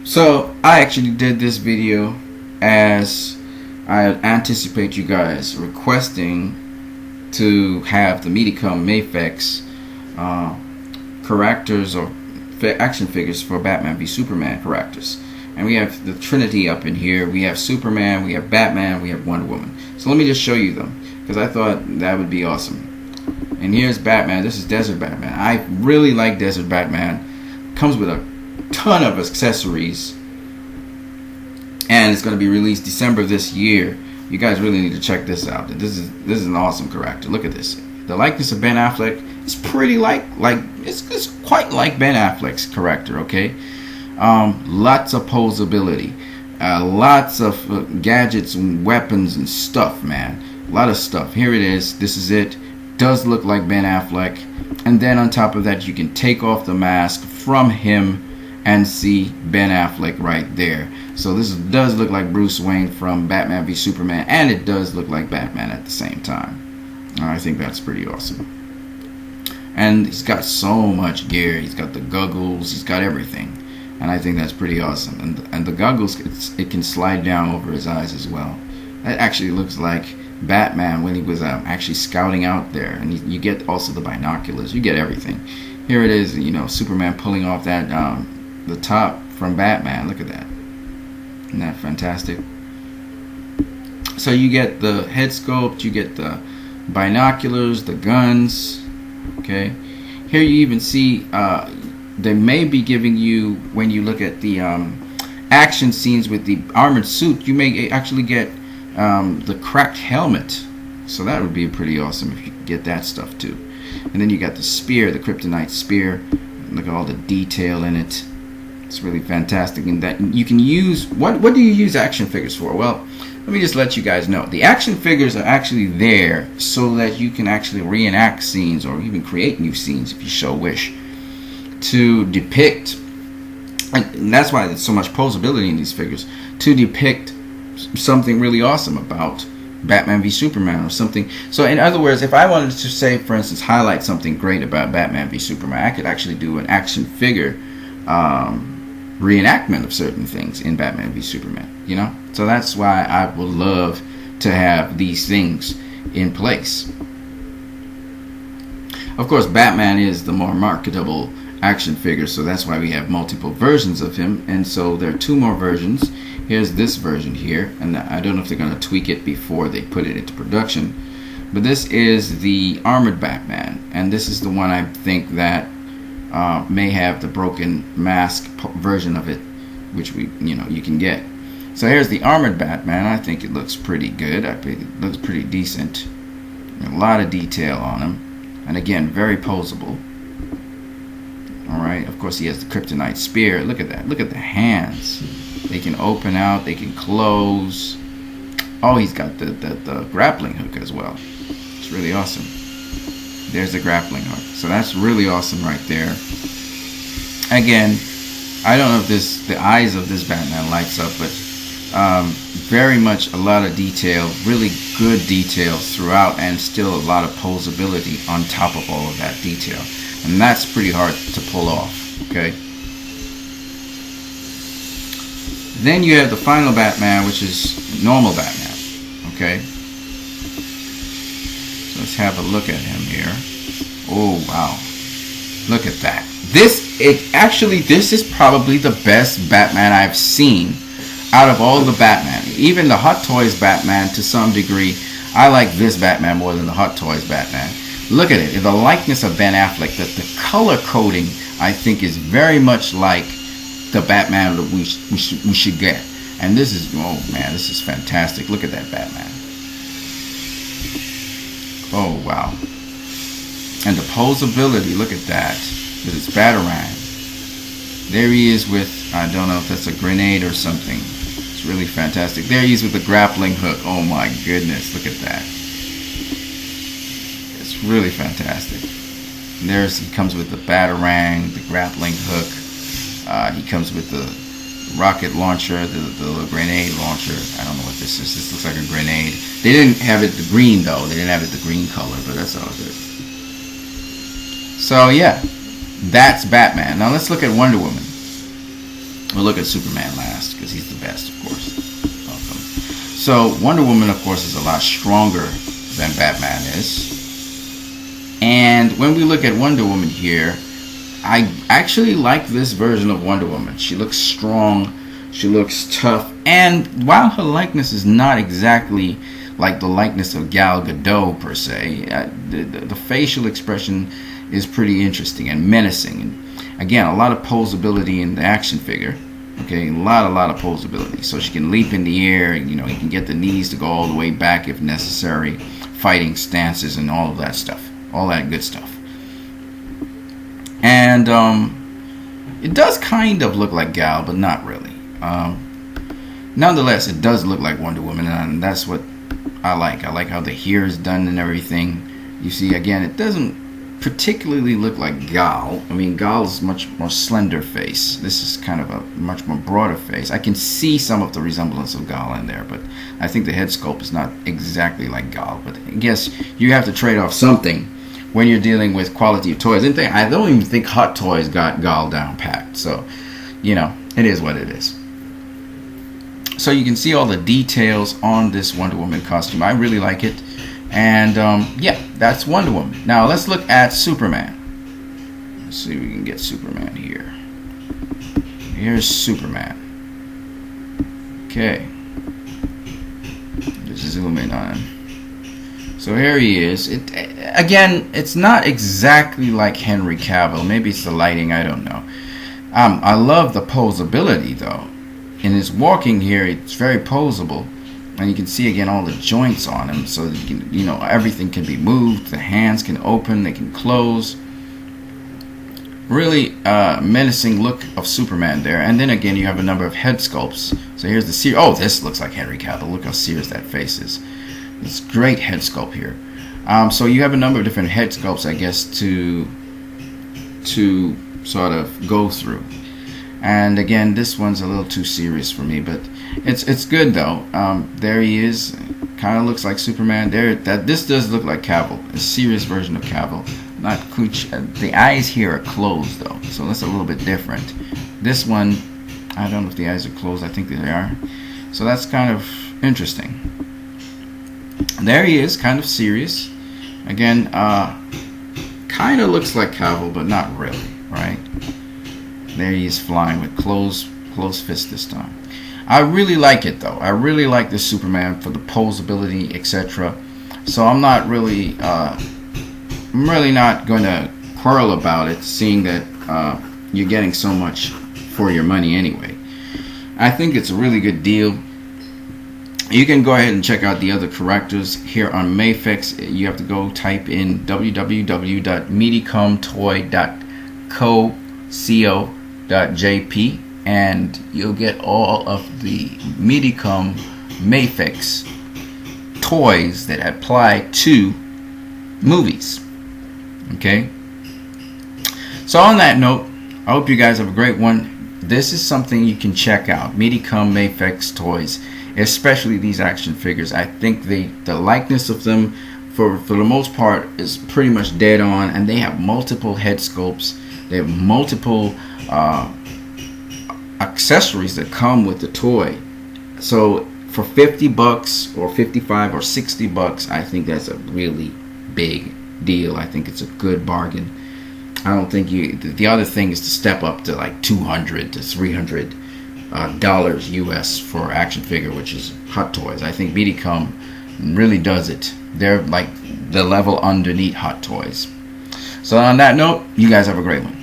So I actually did this video as I anticipate you guys requesting to have the Medicom Mafex characters or action figures for Batman v Superman characters. And we have the Trinity up in here. We have Superman, we have Batman, we have Wonder Woman. So let me just show you them, because I thought that would be awesome. And here's Batman. This is Desert Batman. I really like Desert Batman. Comes with a ton of accessories. And it's going to be released December of this year. You guys really need to check this out. This is an awesome character. Look at this. The likeness of Ben Affleck is pretty it's quite like Ben Affleck's character, okay? Lots of posability. Lots of gadgets and weapons and stuff, man. A lot of stuff. Here it is. This is it. Does look like Ben Affleck. And then on top of that, you can take off the mask from him and see Ben Affleck right there. So this does look like Bruce Wayne from Batman v Superman, and it does look like Batman at the same time. I think that's pretty awesome. And he's got so much gear. He's got the goggles. He's got everything. And I think that's pretty awesome. And the goggles, it can slide down over his eyes as well. That actually looks like Batman when he was actually scouting out there. And you get also the binoculars. You get everything. Here it is, you know, Superman pulling off that the top from Batman. Look at that. Isn't that fantastic? So you get the head sculpt, you get the binoculars, the guns. Okay. Here you even see they may be giving you, when you look at the action scenes with the armored suit, you may actually get the cracked helmet. So that would be pretty awesome if you could get that stuff too. And then you got the spear, the kryptonite spear. Look at all the detail in it. It's really fantastic. And that you can use, what do you use action figures for? Well, let me just let you guys know. The action figures are actually there so that you can actually reenact scenes or even create new scenes if you so wish, to depict, and that's why there's so much posability in these figures, to depict something really awesome about Batman v Superman or something. So in other words, if I wanted to say, for instance, highlight something great about Batman v Superman, I could actually do an action figure reenactment of certain things in Batman v Superman, you know? So that's why I would love to have these things in place. Of course, Batman is the more marketable action figure, so that's why we have multiple versions of him. And so there are two more versions. Here's this version here, and I don't know if they're going to tweak it before they put it into production, but this is the armored Batman, and this is the one I think that may have the broken mask version of it, which you can get. So here's the armored Batman. I think it looks pretty good. I think it looks pretty decent. A lot of detail on him, and again, very posable. All right. Of course, he has the kryptonite spear. Look at that. Look at the hands. They can open out. They can close. Oh, he's got the grappling hook as well. It's really awesome. There's the grappling hook. So that's really awesome right there. Again, I don't know if the eyes of this Batman lights up, but very much a lot of detail, really good detail throughout, and still a lot of posability on top of all of that detail. And that's pretty hard to pull off, okay? Then you have the final Batman, which is normal Batman, okay? So let's have a look at him here. Oh, wow. Look at that. This is probably the best Batman I've seen out of all the Batman. Even the Hot Toys Batman, to some degree, I like this Batman more than the Hot Toys Batman. Look at it. The likeness of Ben Affleck, the color coding, I think, is very much like the Batman that we should get. And this is, oh man, this is fantastic. Look at that Batman. Oh wow. And the posability, look at that. With its Batarang. There he is with, I don't know if that's a grenade or something. It's really fantastic. There he is with the grappling hook. Oh my goodness, look at that. It's really fantastic. And he comes with the Batarang, the grappling hook. He comes with the rocket launcher, the grenade launcher. I don't know what this is. This looks like a grenade. They didn't have it the green though. They didn't have it the green color, but that's all good. So yeah, that's Batman. Now let's look at Wonder Woman. We'll look at Superman last because he's the best, of course. Welcome. So Wonder Woman, of course, is a lot stronger than Batman is. And when we look at Wonder Woman here, I actually like this version of Wonder Woman. She looks strong, she looks tough, and while her likeness is not exactly like the likeness of Gal Gadot per se, the facial expression is pretty interesting and menacing. And again, a lot of posability in the action figure. Okay, a lot of posability. So she can leap in the air, and you can get the knees to go all the way back if necessary, fighting stances and all of that stuff. All that good stuff. And it does kind of look like Gal, but not really. Nonetheless, it does look like Wonder Woman, and that's what I like. I like how the hair is done and everything. You see, again, it doesn't particularly look like Gal. I mean, Gal is much more slender face. This is kind of a much more broader face. I can see some of the resemblance of Gal in there, but I think the head sculpt is not exactly like Gal. But I guess you have to trade off something when you're dealing with quality of toys. I don't even think Hot Toys got Gal down packed. So, it is what it is. So you can see all the details on this Wonder Woman costume. I really like it. And yeah, that's Wonder Woman. Now let's look at Superman. Let's see if we can get Superman here. Here's Superman. Okay. Just zoom in on him. So here he is. Again, it's not exactly like Henry Cavill. Maybe it's the lighting, I don't know. I love the posability though. In his walking here, it's very posable. And you can see again all the joints on him, so that you can, everything can be moved. The hands can open, they can close. Really menacing look of Superman there. And then again, you have a number of head sculpts. So here's the seer. Oh, this looks like Henry Cavill. Look how serious that face is. It's great head sculpt here. So you have a number of different head sculpts, I guess, to sort of go through. And again, this one's a little too serious for me, but it's good though. There he is. Kind of looks like Superman. This does look like Cavill, a serious version of Cavill. Not Cooch. The eyes here are closed though, so that's a little bit different. This one, I don't know if the eyes are closed. I think they are. So that's kind of interesting. There he is, kind of serious. Again, kind of looks like Cavill, but not really, right? There he is flying with closed fist this time. I really like it though. I really like this Superman for the posability, etc. So I'm not really, I'm really not going to quarrel about it, seeing that you're getting so much for your money anyway. I think it's a really good deal. You can go ahead and check out the other correctors here on Mafex. You have to go type in www.medicomtoy.co.jp and you'll get all of the Medicom Mafex toys that apply to movies. Okay? So on that note, I hope you guys have a great one. This is something you can check out. Medicom Mafex toys, especially these action figures. I think the likeness of them for the most part is pretty much dead on, and they have multiple head sculpts. They have multiple accessories that come with the toy. So for $50 or $55 or $60, I think that's a really big deal. I think it's a good bargain. I don't think the other thing is to step up to like $200 to $300 dollars US for action figure, which is Hot Toys. I think Medicom really does it. They're like the level underneath Hot Toys. So on that note, you guys have a great one.